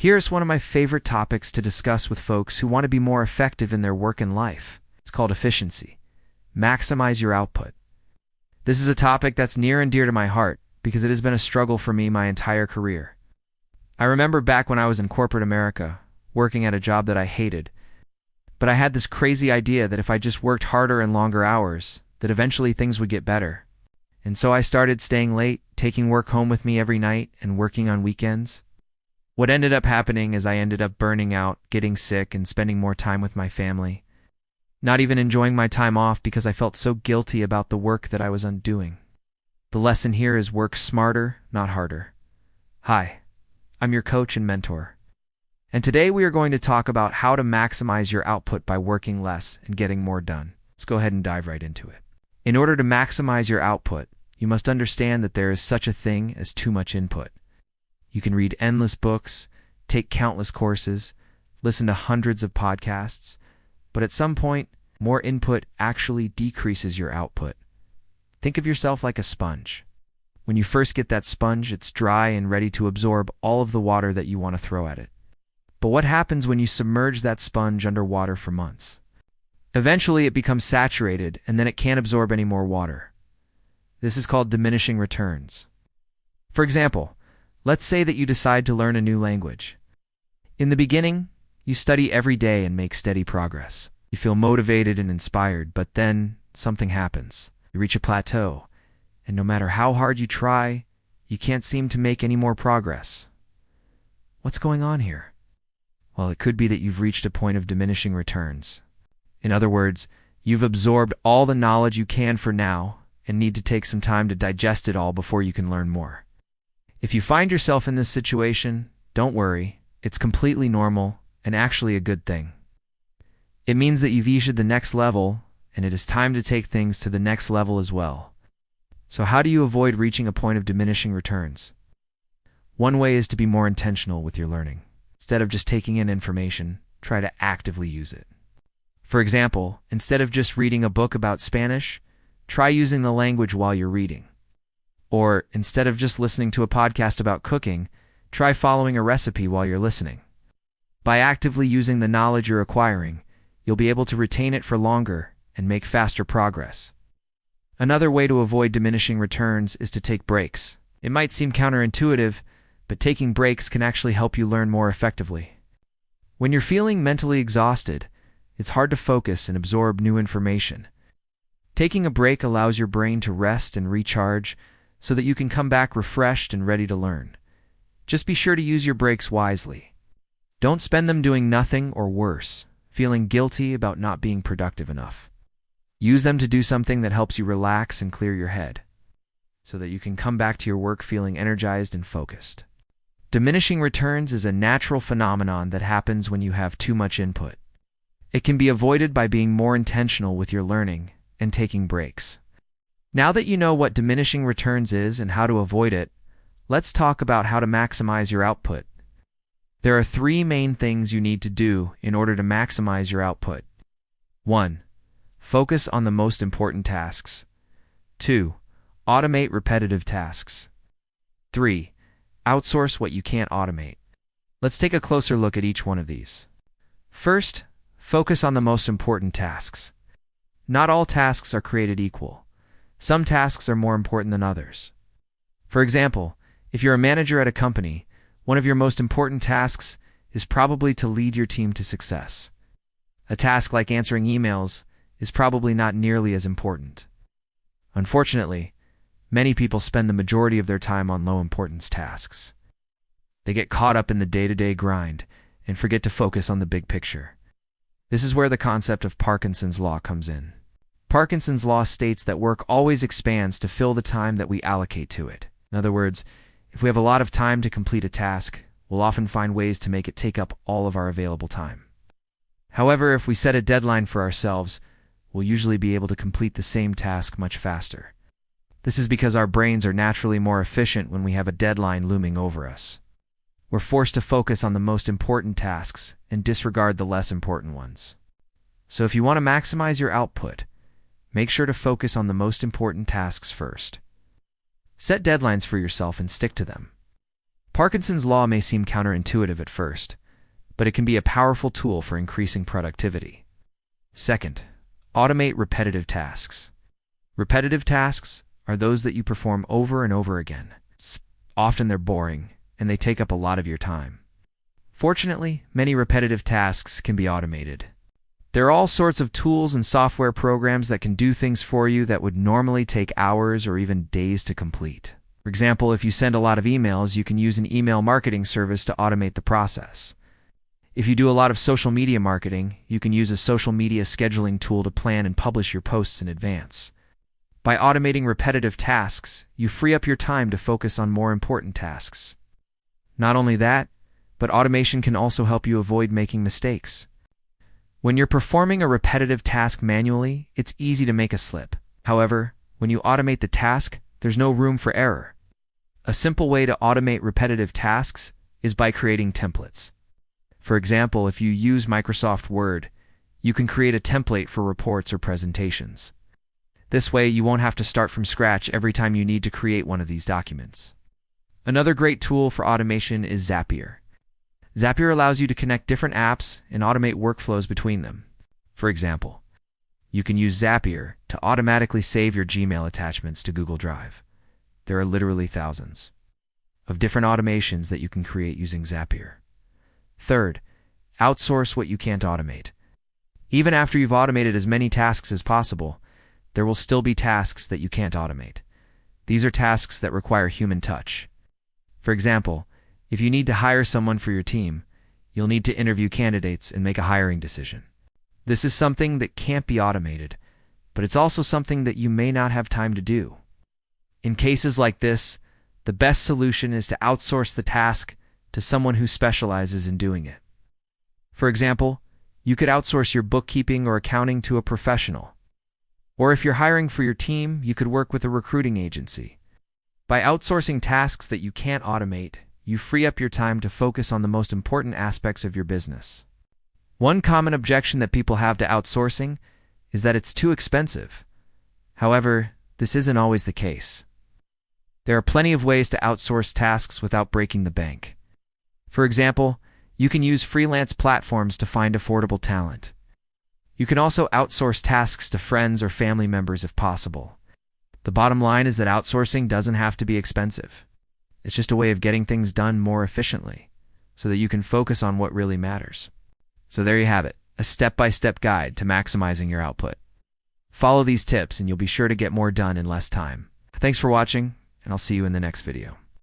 Here's one of my favorite topics to discuss with folks who want to be more effective in their work and life. It's called efficiency. Maximize your output. This is a topic that's near and dear to my heart because it has been a struggle for me my entire career. I remember back when I was in corporate America, working at a job that I hated, but I had this crazy idea that if I just worked harder and longer hours, that eventually things would get better. And so I started staying late, taking work home with me every night, and working on weekends. What ended up happening is I ended up burning out, getting sick, and spending more time with my family. Not even enjoying my time off because I felt so guilty about the work that I was undoing. The lesson here is work smarter, not harder. Hi, I'm your coach and mentor. And today we are going to talk about how to maximize your output by working less and getting more done. Let's go ahead and dive right into it. In order to maximize your output, you must understand that there is such a thing as too much input. You can read endless books, take countless courses, listen to hundreds of podcasts, but at some point, more input actually decreases your output. Think of yourself like a sponge. When you first get that sponge, it's dry and ready to absorb all of the water that you want to throw at it. But what happens when you submerge that sponge under water for months? Eventually, it becomes saturated, and then it can't absorb any more water. This is called diminishing returns. For example, let's say that you decide to learn a new language. In the beginning, you study every day and make steady progress. You feel motivated and inspired, but then something happens. You reach a plateau, and no matter how hard you try, you can't seem to make any more progress. What's going on here? Well, it could be that you've reached a point of diminishing returns. In other words, you've absorbed all the knowledge you can for now and need to take some time to digest it all before you can learn more. If you find yourself in this situation, don't worry. It's completely normal and actually a good thing. It means that you've reached the next level, and it is time to take things to the next level as well. So how do you avoid reaching a point of diminishing returns? One way is to be more intentional with your learning. Instead of just taking in information, try to actively use it. For example, instead of just reading a book about Spanish, try using the language while you're reading. Or instead of just listening to a podcast about cooking, try following a recipe while you're listening. By actively using the knowledge you're acquiring, you'll be able to retain it for longer and make faster progress. Another way to avoid diminishing returns is to take breaks. It might seem counterintuitive, but taking breaks can actually help you learn more effectively. When you're feeling mentally exhausted, it's hard to focus and absorb new information. Taking a break allows your brain to rest and recharge so that you can come back refreshed and ready to learn. Just be sure to use your breaks wisely. Don't spend them doing nothing or worse, feeling guilty about not being productive enough. Use them to do something that helps you relax and clear your head, so that you can come back to your work feeling energized and focused. Diminishing returns is a natural phenomenon that happens when you have too much input. It can be avoided by being more intentional with your learning and taking breaks. Now that you know what diminishing returns is and how to avoid it, let's talk about how to maximize your output. There are 3 main things you need to do in order to maximize your output. 1. Focus on the most important tasks. 2. Automate repetitive tasks. 3. Outsource what you can't automate. Let's take a closer look at each one of these. First, focus on the most important tasks. Not all tasks are created equal. Some tasks are more important than others. For example, if you're a manager at a company, one of your most important tasks is probably to lead your team to success. A task like answering emails is probably not nearly as important. Unfortunately, many people spend the majority of their time on low-importance tasks. They get caught up in the day-to-day grind and forget to focus on the big picture. This is where the concept of Parkinson's law comes in. Parkinson's law states that work always expands to fill the time that we allocate to it. In other words, if we have a lot of time to complete a task, we'll often find ways to make it take up all of our available time. However, if we set a deadline for ourselves, we'll usually be able to complete the same task much faster. This is because our brains are naturally more efficient when we have a deadline looming over us. We're forced to focus on the most important tasks and disregard the less important ones. So if you want to maximize your output, make sure to focus on the most important tasks first. Set deadlines for yourself and stick to them. Parkinson's law may seem counterintuitive at first, but it can be a powerful tool for increasing productivity. Second, automate repetitive tasks. Repetitive tasks are those that you perform over and over again. Often they're boring, and they take up a lot of your time. Fortunately, many repetitive tasks can be automated. There are all sorts of tools and software programs that can do things for you that would normally take hours or even days to complete. For example, if you send a lot of emails, you can use an email marketing service to automate the process. If you do a lot of social media marketing, you can use a social media scheduling tool to plan and publish your posts in advance. By automating repetitive tasks, you free up your time to focus on more important tasks. Not only that, but automation can also help you avoid making mistakes. When you're performing a repetitive task manually, it's easy to make a slip. However, when you automate the task, there's no room for error. A simple way to automate repetitive tasks is by creating templates. For example, if you use Microsoft Word, you can create a template for reports or presentations. This way, you won't have to start from scratch every time you need to create one of these documents. Another great tool for automation is Zapier. Zapier allows you to connect different apps and automate workflows between them. For example, you can use Zapier to automatically save your Gmail attachments to Google Drive. There are literally thousands of different automations that you can create using Zapier. Third, outsource what you can't automate. Even after you've automated as many tasks as possible, there will still be tasks that you can't automate. These are tasks that require human touch. For example, if you need to hire someone for your team, you'll need to interview candidates and make a hiring decision. This is something that can't be automated, but it's also something that you may not have time to do. In cases like this, the best solution is to outsource the task to someone who specializes in doing it. For example, you could outsource your bookkeeping or accounting to a professional. Or if you're hiring for your team, you could work with a recruiting agency. By outsourcing tasks that you can't automate, you free up your time to focus on the most important aspects of your business. One common objection that people have to outsourcing is that it's too expensive. However, this isn't always the case. There are plenty of ways to outsource tasks without breaking the bank. For example, you can use freelance platforms to find affordable talent. You can also outsource tasks to friends or family members if possible. The bottom line is that outsourcing doesn't have to be expensive. It's just a way of getting things done more efficiently, so that you can focus on what really matters. So there you have it, a step-by-step guide to maximizing your output. Follow these tips and you'll be sure to get more done in less time. Thanks for watching, and I'll see you in the next video.